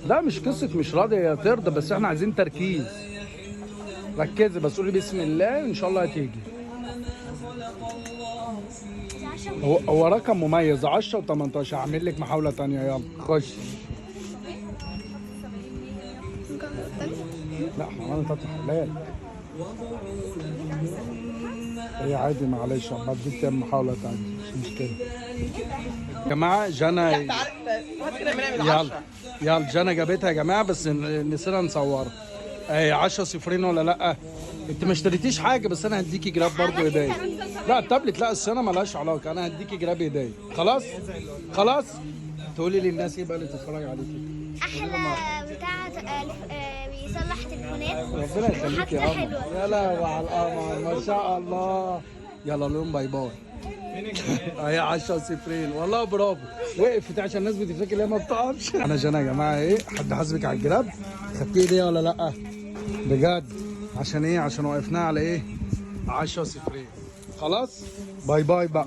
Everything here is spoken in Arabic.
لا مش قصه مش راضيه، هي ترضى بس احنا عايزين تركيز. ركزي بس قولي بسم الله ان شاء الله هتيجي. هو رقم مميز 10 و18. هعمل لك محاوله ثانيه، يلا خش. لا حرام فتح حلال. هي عادي معلش، بديك تعمل محاوله ثانيه مش مشكله. يا جماعه جنى يلا يلا جنى جابتها يا جماعه، بس نسينا نصورها. اهي 10 صفرين ولا لا؟ انت ما اشتريتيش حاجه، بس انا هديكي جراب برضه هديه. لا التابلت لا، السنه مالهاش علاقه، انا هديكي جراب هديه. خلاص خلاص. تقولي للناس ايه بقى اللي تتفرج عليكي؟ احلى بتاع بيصلح تليفونات. ربنا يخليك يا وحاجته قمر. حلوة. يا لهوي على القمر ما شاء الله. يلا لهم باي باي. اهي 10 صفرين والله برافو. وقفت عشان الناس بتفتكر ان هي ما بتقفش. انا جانا يا جماعه ايه، حد حاسبك على الجراب؟ خدتيه هديه ولا لا؟ بجد عشان ايه؟ عشان وقفناها على ايه؟ 10 صفرين. خلاص باي باي بقى.